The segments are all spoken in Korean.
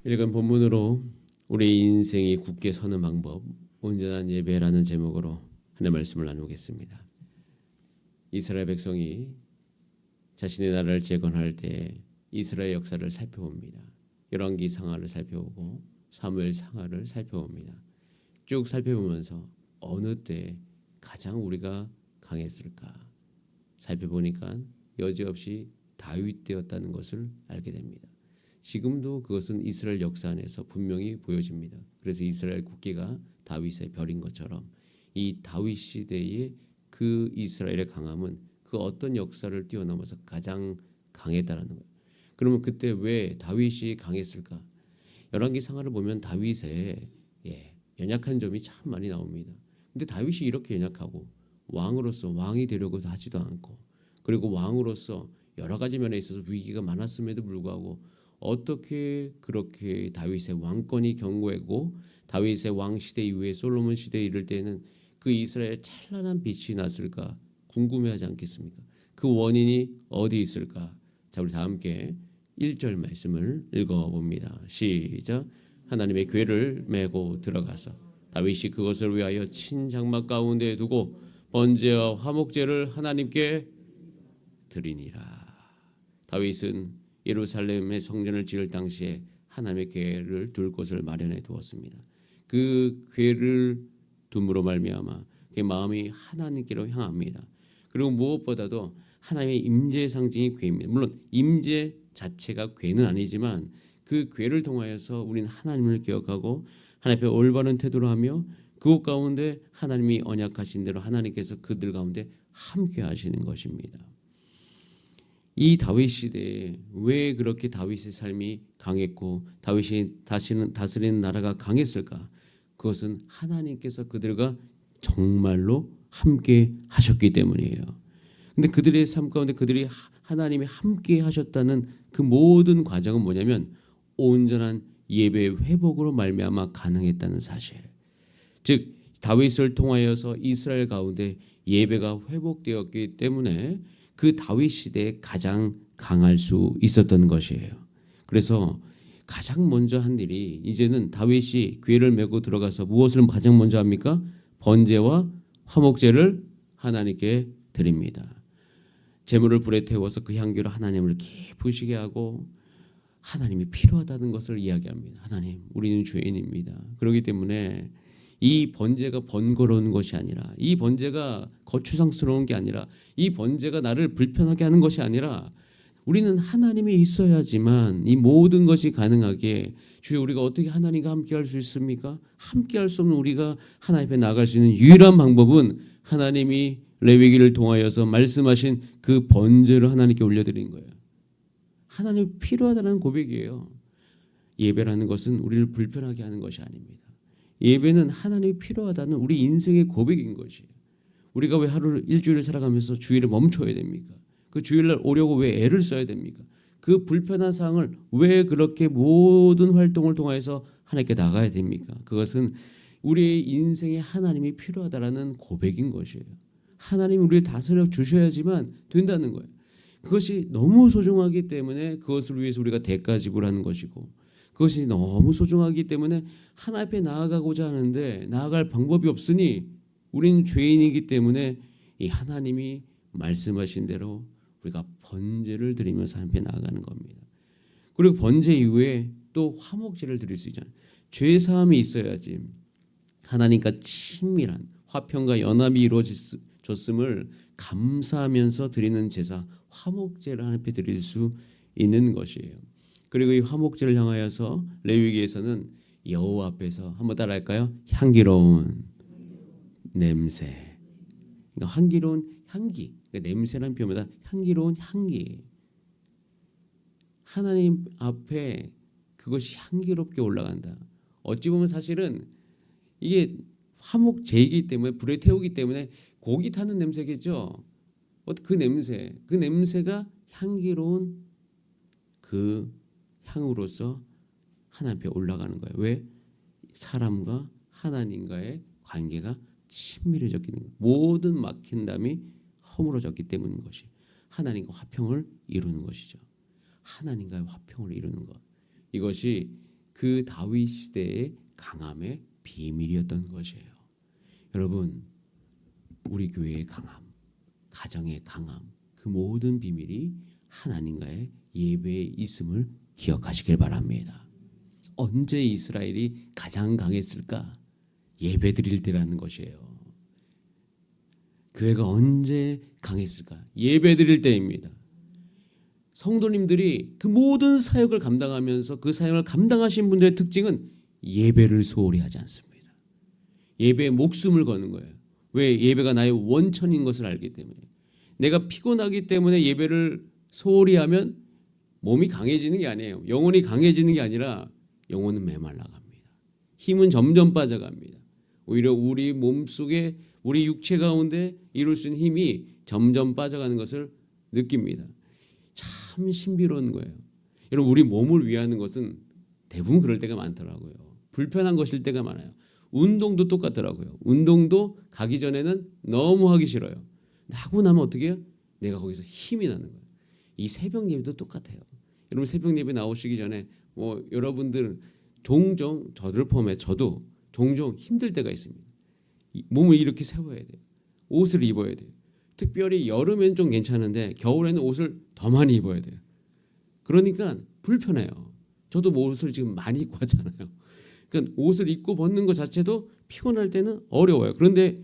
읽은 본문으로 우리 인생이 굳게 서는 방법, 온전한 예배라는 제목으로 하나님의 말씀을 나누겠습니다. 이스라엘 백성이 자신의 나라를 재건할 때 이스라엘 역사를 살펴봅니다. 열왕기 상하를 살펴보고 사무엘 상하를 살펴봅니다. 쭉 살펴보면서 어느 때 가장 우리가 강했을까 살펴보니까 여지없이 다윗 때였다는 것을 알게 됩니다. 지금도 그것은 이스라엘 역사 안에서 분명히 보여집니다. 그래서 이스라엘 국기가 다윗의 별인 것처럼 이 다윗 시대의 그 이스라엘의 강함은 그 어떤 역사를 뛰어넘어서 가장 강했다라는 거예요. 그러면 그때 왜 다윗이 강했을까? 열왕기 상하를 보면 다윗의 연약한 점이 참 많이 나옵니다. 근데 다윗이 이렇게 연약하고 왕으로서 왕이 되려고 하지도 않고, 그리고 왕으로서 여러 가지 면에 있어서 위기가 많았음에도 불구하고 어떻게 그렇게 다윗의 왕권이 견고하고 다윗의 왕 시대 이후에 솔로몬 시대에 이를 때는 그 이스라엘에 찬란한 빛이 났을까 궁금해하지 않겠습니까? 그 원인이 어디 있을까? 자, 우리 다 함께 1절 말씀을 읽어봅니다. 시작. 하나님의 궤를 메고 들어가서 다윗이 그것을 위하여 친장막 가운데에 두고 번제와 화목제를 하나님께 드리니라. 다윗은 예루살렘의 성전을 지을 당시에 하나님의 궤를 둘 곳을 마련해 두었습니다. 그 궤를 둠으로 말미암아 그의 마음이 하나님께로 향합니다. 그리고 무엇보다도 하나님의 임재의 상징이 궤입니다. 물론 임재 자체가 궤는 아니지만 그 궤를 통하여서 우리는 하나님을 기억하고 하나님 앞에 올바른 태도로 하며 그곳 가운데 하나님이 언약하신 대로 하나님께서 그들 가운데 함께 하시는 것입니다. 이 다윗 시대에 왜 그렇게 다윗의 삶이 강했고 다윗이 다스리는 나라가 강했을까? 그것은 하나님께서 그들과 정말로 함께 하셨기 때문이에요. 근데 그들의 삶 가운데 그들이 하나님이 함께 하셨다는 그 모든 과정은 뭐냐면 온전한 예배의 회복으로 말미암아 가능했다는 사실. 즉 다윗을 통하여서 이스라엘 가운데 예배가 회복되었기 때문에 그 다윗 시대에 가장 강할 수 있었던 것이에요. 그래서 가장 먼저 한 일이 이제는 다윗이 궤를 메고 들어가서 무엇을 가장 먼저 합니까? 번제와 화목제를 하나님께 드립니다. 제물을 불에 태워서 그 향기로 하나님을 기쁘시게 하고 하나님이 필요하다는 것을 이야기합니다. 하나님, 우리는 죄인입니다. 그렇기 때문에 이 번제가 번거로운 것이 아니라, 이 번제가 거추장스러운 게 아니라, 이 번제가 나를 불편하게 하는 것이 아니라 우리는 하나님이 있어야지만 이 모든 것이 가능하게, 주여 우리가 어떻게 하나님과 함께 할 수 있습니까? 함께 할 수 없는 우리가 하나님 앞에 나아갈 수 있는 유일한 방법은 하나님이 레위기를 통하여서 말씀하신 그 번제를 하나님께 올려드리는 거예요. 하나님이 필요하다는 고백이에요. 예배라는 것은 우리를 불편하게 하는 것이 아닙니다. 예배는 하나님이 필요하다는 우리 인생의 고백인 것이에요. 우리가 왜 하루를 일주일을 살아가면서 주일을 멈춰야 됩니까? 그 주일날 오려고 왜 애를 써야 됩니까? 그 불편한 상황을 왜 그렇게 모든 활동을 통해서 하나님께 나가야 됩니까? 그것은 우리의 인생에 하나님이 필요하다라는 고백인 것이에요. 하나님이 우리를 다스려 주셔야지만 된다는 거예요. 그것이 너무 소중하기 때문에 그것을 위해서 우리가 대가 지불하는 것이고, 그것이 너무 소중하기 때문에 하나님 앞에 나아가고자 하는데 나아갈 방법이 없으니 우리는 죄인이기 때문에 이 하나님이 말씀하신 대로 우리가 번제를 드리면서 하나님 앞에 나아가는 겁니다. 그리고 번제 이후에 또 화목제를 드릴 수 있잖아요. 죄사함이 있어야지 하나님과 친밀한 화평과 연합이 이루어졌음을 감사하면서 드리는 제사, 화목제를 하나님 앞에 드릴 수 있는 것이에요. 그리고 이 화목제를 향하여서 레위기에서는 여호와 앞에서 한번 따라할까요? 향기로운 냄새. 그러니까 향기로운 향기. 그러니까 냄새라는 표현보다 향기로운 향기. 하나님 앞에 그것이 향기롭게 올라간다. 어찌 보면 사실은 이게 화목제이기 때문에 불에 태우기 때문에 고기 타는 냄새겠죠. 그 냄새가 향기로운 그 향으로서 하나님 앞에 올라가는 거예요. 왜? 사람과 하나님과의 관계가 친밀해졌기 때문에 모든 막힌 담이 허물어졌기 때문인 것이 하나님과 화평을 이루는 것이죠. 하나님과의 화평을 이루는 것. 이것이 그 다윗 시대의 강함의 비밀이었던 것이에요. 여러분, 우리 교회의 강함, 가정의 강함, 그 모든 비밀이 하나님과의 예배에 있음을 기억하시길 바랍니다. 언제 이스라엘이 가장 강했을까? 예배 드릴 때라는 것이에요. 교회가 언제 강했을까? 예배 드릴 때입니다. 성도님들이 그 모든 사역을 감당하면서 그 사역을 감당하신 분들의 특징은 예배를 소홀히 하지 않습니다. 예배에 목숨을 거는 거예요. 왜? 예배가 나의 원천인 것을 알기 때문에. 내가 피곤하기 때문에 예배를 소홀히 하면 몸이 강해지는 게 아니에요. 영혼이 강해지는 게 아니라 영혼은 메말라갑니다. 힘은 점점 빠져갑니다. 오히려 우리 몸속에 우리 육체 가운데 이룰 수 있는 힘이 점점 빠져가는 것을 느낍니다. 참 신비로운 거예요. 여러분, 우리 몸을 위하는 것은 대부분 그럴 때가 많더라고요. 불편한 것일 때가 많아요. 운동도 똑같더라고요. 운동도 가기 전에는 너무 하기 싫어요. 하고 나면 어떻게 해요? 내가 거기서 힘이 나는 거예요. 이 새벽 예배도 똑같아요. 여러분, 새벽 예배 나오시기 전에 여러분들 종종, 저를 포함해 저도 종종 힘들 때가 있습니다. 몸을 이렇게 세워야 돼요. 옷을 입어야 돼요. 특별히 여름엔 좀 괜찮은데 겨울에는 옷을 더 많이 입어야 돼요. 그러니까 불편해요. 저도 옷을 지금 많이 입고 하잖아요. 그러니까 옷을 입고 벗는 것 자체도 피곤할 때는 어려워요. 그런데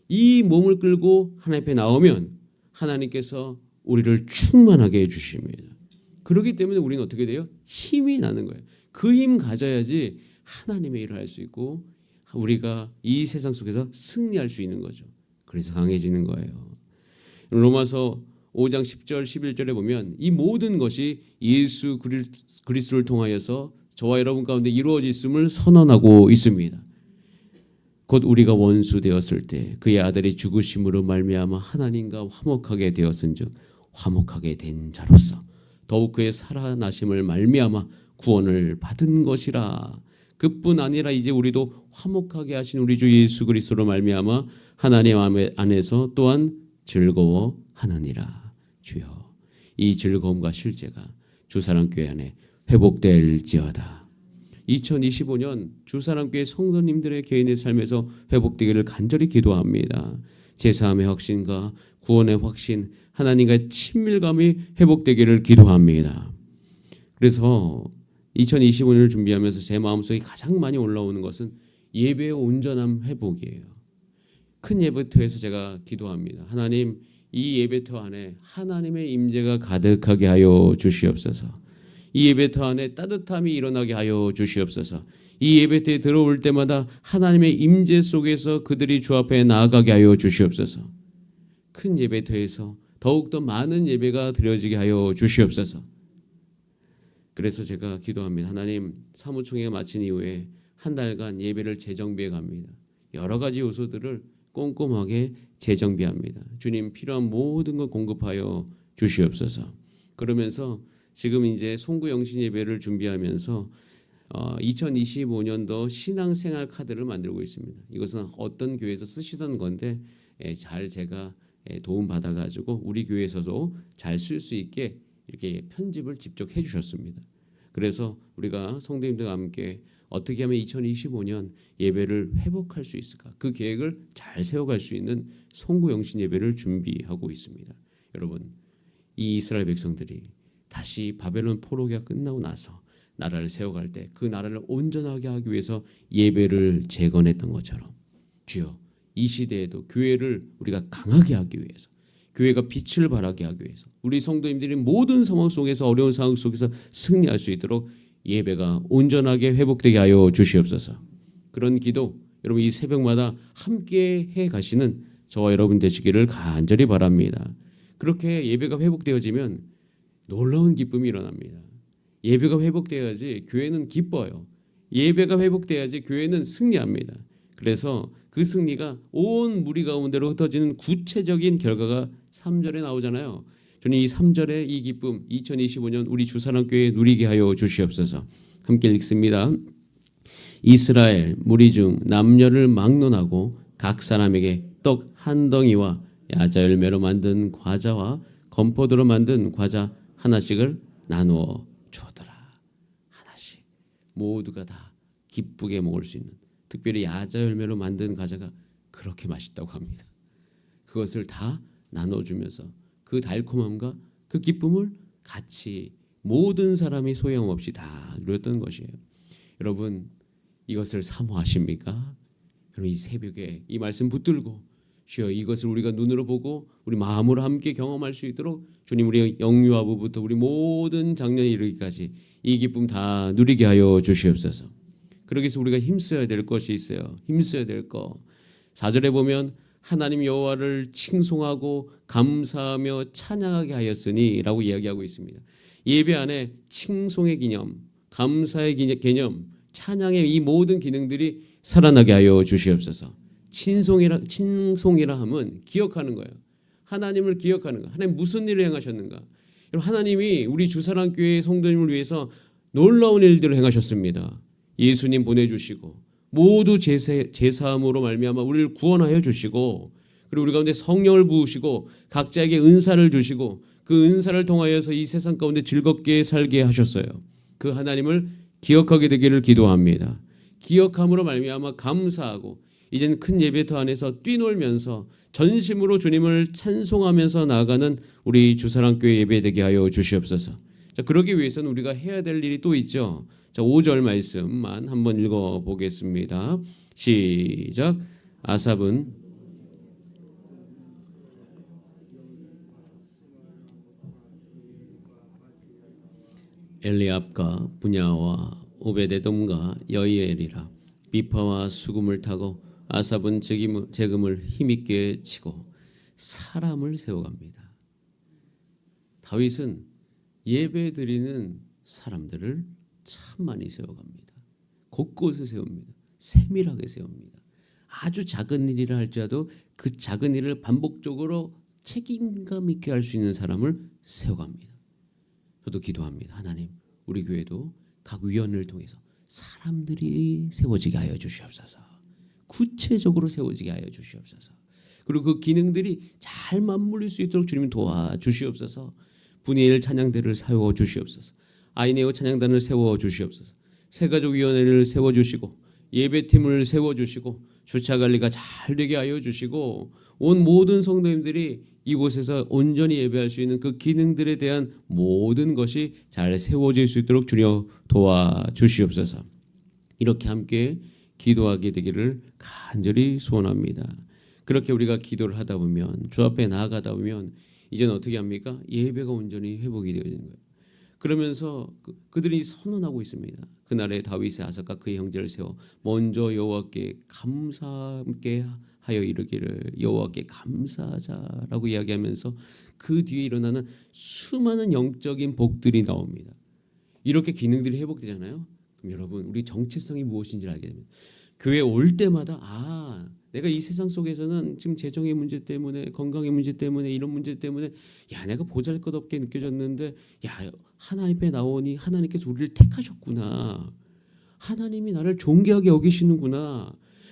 이 몸을 끌고 하나님 앞에 나오면 하나님께서 우리를 충만하게 해주십니다. 그렇기 때문에 우리는 어떻게 돼요? 힘이 나는 거예요. 그 힘 가져야지 하나님의 일을 할 수 있고 우리가 이 세상 속에서 승리할 수 있는 거죠. 그래서 강해지는 거예요. 로마서 5장 10절 11절에 보면 이 모든 것이 예수 그리스도를 통하여서 저와 여러분 가운데 이루어졌음을 선언하고 있습니다. 곧 우리가 원수 되었을 때 그의 아들이 죽으심으로 말미암아 하나님과 화목하게 되었은즉 화목하게 된 자로서 더욱 그의 살아나심을 말미암아 구원을 받은 것이라. 그뿐 아니라 이제 우리도 화목하게 하신 우리 주 예수 그리스도로 말미암아 하나님 안에서 또한 즐거워하느니라. 주여, 이 즐거움과 실제가 주사랑교회 안에 회복될지어다. 2025년 주사랑교회 성도님들의 개인의 삶에서 회복되기를 간절히 기도합니다. 제사함의 확신과 구원의 확신, 하나님과의 친밀감이 회복되기를 기도합니다. 그래서 2025년을 준비하면서 제 마음속에 가장 많이 올라오는 것은 예배의 온전한 회복이에요. 큰 예배터에서 제가 기도합니다. 하나님, 이 예배터 안에 하나님의 임재가 가득하게 하여 주시옵소서. 이 예배터 안에 따뜻함이 일어나게 하여 주시옵소서. 이 예배터에 들어올 때마다 하나님의 임재 속에서 그들이 주 앞에 나아가게 하여 주시옵소서. 큰 예배터에서 더욱더 많은 예배가 드려지게 하여 주시옵소서. 그래서 제가 기도합니다. 하나님, 사무총회가 마친 이후에 한 달간 예배를 재정비해 갑니다. 여러 가지 요소들을 꼼꼼하게 재정비합니다. 주님, 필요한 모든 것 공급하여 주시옵소서. 그러면서 지금 이제 송구 영신 예배를 준비하면서 2025년도 신앙생활 카드를 만들고 있습니다. 이것은 어떤 교회에서 쓰시던 건데 잘 제가 도움 받아가지고 우리 교회에서도 잘 쓸 수 있게 이렇게 편집을 직접 해주셨습니다. 그래서 우리가 성도님들과 함께 어떻게 하면 2025년 예배를 회복할 수 있을까? 그 계획을 잘 세워갈 수 있는 송구 영신 예배를 준비하고 있습니다. 여러분, 이 이스라엘 백성들이 다시 바벨론 포로기가 끝나고 나서 나라를 세워갈 때 그 나라를 온전하게 하기 위해서 예배를 재건했던 것처럼 주여, 이 시대에도 교회를 우리가 강하게 하기 위해서, 교회가 빛을 발하게 하기 위해서, 우리 성도님들이 모든 상황 속에서, 어려운 상황 속에서 승리할 수 있도록 예배가 온전하게 회복되게 하여 주시옵소서. 그런 기도 여러분 이 새벽마다 함께 해 가시는 저와 여러분 되시기를 간절히 바랍니다. 그렇게 예배가 회복되어지면 놀라운 기쁨이 일어납니다. 예배가 회복되어야지 교회는 기뻐요. 예배가 회복돼야지 교회는 승리합니다. 그래서 그 승리가 온 무리 가운데로 흩어지는 구체적인 결과가 3절에 나오잖아요. 저는 이 3절의 이 기쁨 2025년 우리 주사랑교회에 누리게 하여 주시옵소서. 함께 읽습니다. 이스라엘 무리 중 남녀를 막론하고 각 사람에게 떡 한 덩이와 야자 열매로 만든 과자와 건포도로 만든 과자 하나씩을 나누어 주었더라. 하나씩. 모두가 다 기쁘게 먹을 수 있는, 특별히 야자 열매로 만든 과자가 그렇게 맛있다고 합니다. 그것을 다 나눠주면서 그 달콤함과 그 기쁨을 같이 모든 사람이 소용없이 다 누렸던 것이에요. 여러분, 이것을 사모하십니까? 여러분, 이 새벽에 이 말씀 붙들고 주여, 이것을 우리가 눈으로 보고 우리 마음으로 함께 경험할 수 있도록 주님, 우리 영유아부부터 우리 모든 장년에 이르기까지 이 기쁨 다 누리게 하여 주시옵소서. 그러기 위해서 우리가 힘써야 될 것이 있어요. 힘써야 될 거. 4절에 보면 하나님 여호와를 칭송하고 감사하며 찬양하게 하였으니 라고 이야기하고 있습니다. 예배 안에 칭송의 기념, 감사의 개념, 찬양의 이 모든 기능들이 살아나게 하여 주시옵소서. 칭송이라 함은 기억하는 거예요. 하나님을 기억하는 거. 하나님 무슨 일을 행하셨는가. 하나님이 우리 주사랑교회 성도님을 위해서 놀라운 일들을 행하셨습니다. 예수님 보내주시고 모두 제사함으로 말미암아 우리를 구원하여 주시고, 그리고 우리 가운데 성령을 부으시고 각자에게 은사를 주시고 그 은사를 통하여서 이 세상 가운데 즐겁게 살게 하셨어요. 그 하나님을 기억하게 되기를 기도합니다. 기억함으로 말미암아 감사하고 이제는 큰 예배터 안에서 뛰놀면서 전심으로 주님을 찬송하면서 나아가는 우리 주사랑교회 예배되게 하여 주시옵소서. 자, 그러기 위해서는 우리가 해야 될 일이 또 있죠. 자, 5절 말씀만 한번 읽어보겠습니다. 시작. 아삽은 엘리압과 분야와 오베데돔과 여이엘이라. 비파와 수금을 타고 아삽은 재금을 힘있게 치고 사람을 세워갑니다. 다윗은 예배드리는 사람들을 참 많이 세워갑니다. 곳곳에 세웁니다. 세밀하게 세웁니다. 아주 작은 일이라 할지라도 그 작은 일을 반복적으로 책임감 있게 할 수 있는 사람을 세워갑니다. 저도 기도합니다. 하나님, 우리 교회도 각 위원을 통해서 사람들이 세워지게 하여 주시옵소서. 구체적으로 세워지게 하여 주시옵소서. 그리고 그 기능들이 잘 맞물릴 수 있도록 주님 도와주시옵소서. 분이엘 찬양대를 세워 주시옵소서. 아이네오 찬양단을 세워 주시옵소서. 새가족위원회를 세워 주시고 예배팀을 세워 주시고 주차관리가 잘 되게 하여 주시고 온 모든 성도님들이 이곳에서 온전히 예배할 수 있는 그 기능들에 대한 모든 것이 잘 세워질 수 있도록 주여 도와주시옵소서. 이렇게 함께 기도하게 되기를 간절히 소원합니다. 그렇게 우리가 기도를 하다 보면, 주 앞에 나아가다 보면 이제는 어떻게 합니까? 예배가 온전히 회복이 되어지는 거예요. 그러면서 그들이 선언하고 있습니다. 그날에 다윗의 아삭과 그의 형제를 세워 먼저 여호와께 감사하게 하여 이르기를 여호와께 감사하자라고 이야기하면서 그 뒤에 일어나는 수많은 영적인 복들이 나옵니다. 이렇게 기능들이 회복되잖아요. 그럼 여러분, 우리 정체성이 무엇인지를 알게 됩니다. 교회 올 때마다 내가 이 세상 속에서는 지금 재정의 문제 때문에, 건강의 문제 때문에, 이런 문제 때문에 내가 보잘것없게 느껴졌는데 하나님 앞에 나오니 하나님께서 우리를 택하셨구나. 하나님이 나를 존귀하게 여기시는구나.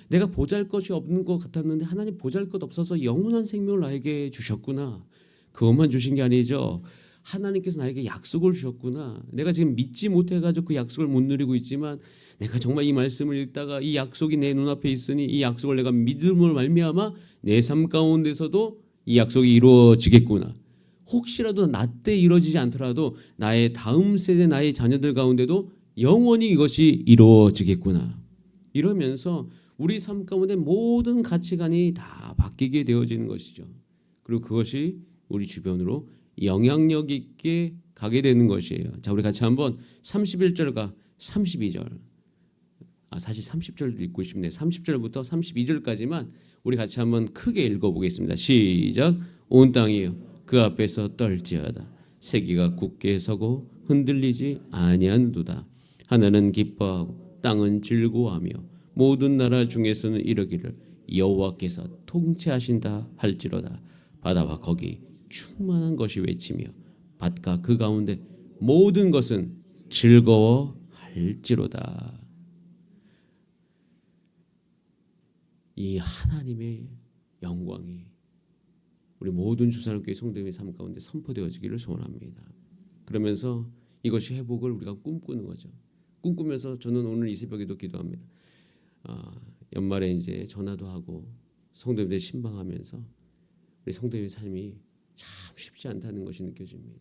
내가 보잘것이 없는 것 같았는데 하나님 보잘것 없어서 영원한 생명을 나에게 주셨구나. 그것만 주신 게 아니죠. 하나님께서 나에게 약속을 주셨구나. 내가 지금 믿지 못해가지고 그 약속을 못 누리고 있지만 내가 정말 이 말씀을 읽다가 이 약속이 내 눈앞에 있으니 이 약속을 내가 믿음을 말미암아 내 삶 가운데서도 이 약속이 이루어지겠구나. 혹시라도 나 때 이루어지지 않더라도 나의 다음 세대, 나의 자녀들 가운데도 영원히 이것이 이루어지겠구나. 이러면서 우리 삶 가운데 모든 가치관이 다 바뀌게 되어지는 것이죠. 그리고 그것이 우리 주변으로 영향력 있게 가게 되는 것이에요. 자, 우리 같이 한번 31절과 32절, 사실 30절도 읽고 싶네요. 30절부터 32절까지만 우리 같이 한번 크게 읽어보겠습니다. 시작. 온 땅이여 그 앞에서 떨지어다. 세기가 굳게 서고 흔들리지 아니하는도다. 하늘은 기뻐하고 땅은 즐거워하며 모든 나라 중에서는 이르기를 여호와께서 통치하신다 할지로다. 바다와 거기 충만한 것이 외치며 밭과 그 가운데 모든 것은 즐거워할지로다. 이 하나님의 영광이 우리 모든 주사랑교회 성도님의 삶 가운데 선포되어지기를 소원합니다. 그러면서 이것이 회복을 우리가 꿈꾸는 거죠. 꿈꾸면서 저는 오늘 이 새벽에도 기도합니다. 연말에 이제 전화도 하고 성도님들 신방하면서 우리 성도님의 삶이 참 쉽지 않다는 것이 느껴집니다.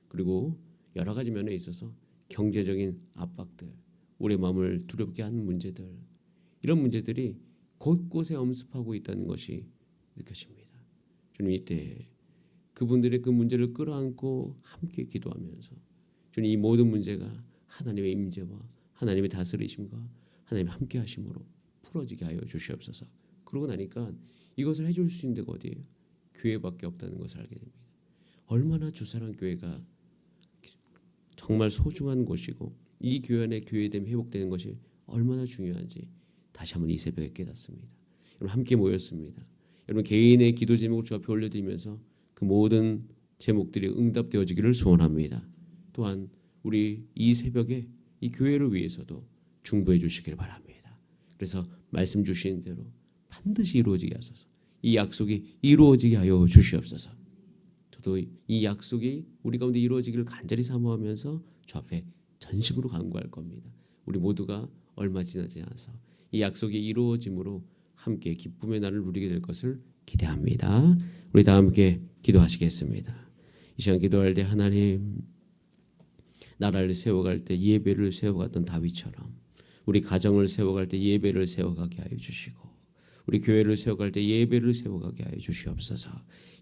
그리고 여러 가지 면에 있어서 경제적인 압박들, 우리의 마음을 두렵게 하는 문제들, 이런 문제들이 곳곳에 엄습하고 있다는 것이 느껴집니다. 주님, 이때 그분들의 그 문제를 끌어안고 함께 기도하면서 주님, 이 모든 문제가 하나님의 임재와 하나님의 다스리심과 하나님의 함께 하심으로 풀어지게 하여 주시옵소서. 그러고 나니까 이것을 해줄 수 있는 데가 어디예요? 교회밖에 없다는 것을 알게 됩니다. 얼마나 주사랑교회가 정말 소중한 곳이고 이 교회 안에 교회됨이 회복되는 것이 얼마나 중요한지 다시 한번 이 새벽에 깨닫습니다. 여러분, 함께 모였습니다. 여러분, 개인의 기도 제목을 주 앞에 올려드리면서 그 모든 제목들이 응답되어지기를 소원합니다. 또한 우리 이 새벽에 이 교회를 위해서도 중보해 주시길 바랍니다. 그래서 말씀 주신 대로 반드시 이루어지게 하소서. 이 약속이 이루어지게 하여 주시옵소서. 저도 이 약속이 우리 가운데 이루어지기를 간절히 사모하면서 주 앞에 전심으로 간구할 겁니다. 우리 모두가 얼마 지나지 않아서 이 약속이 이루어짐으로 함께 기쁨의 날을 누리게 될 것을 기대합니다. 우리 다 함께 기도하시겠습니다. 이 시간 기도할 때 하나님, 나라를 세워갈 때 예배를 세워갔던 다윗처럼 우리 가정을 세워갈 때 예배를 세워가게 하여 주시고 우리 교회를 세워갈 때 예배를 세워가게 하여 주시옵소서.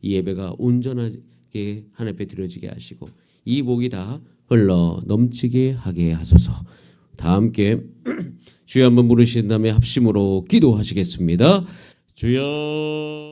이 예배가 온전하게 하나님 앞에 드려지게 하시고 이 복이 다 흘러 넘치게 하게 하소서. 다 함께 주여 한번 부르신 다음에 합심으로 기도하시겠습니다. 주여.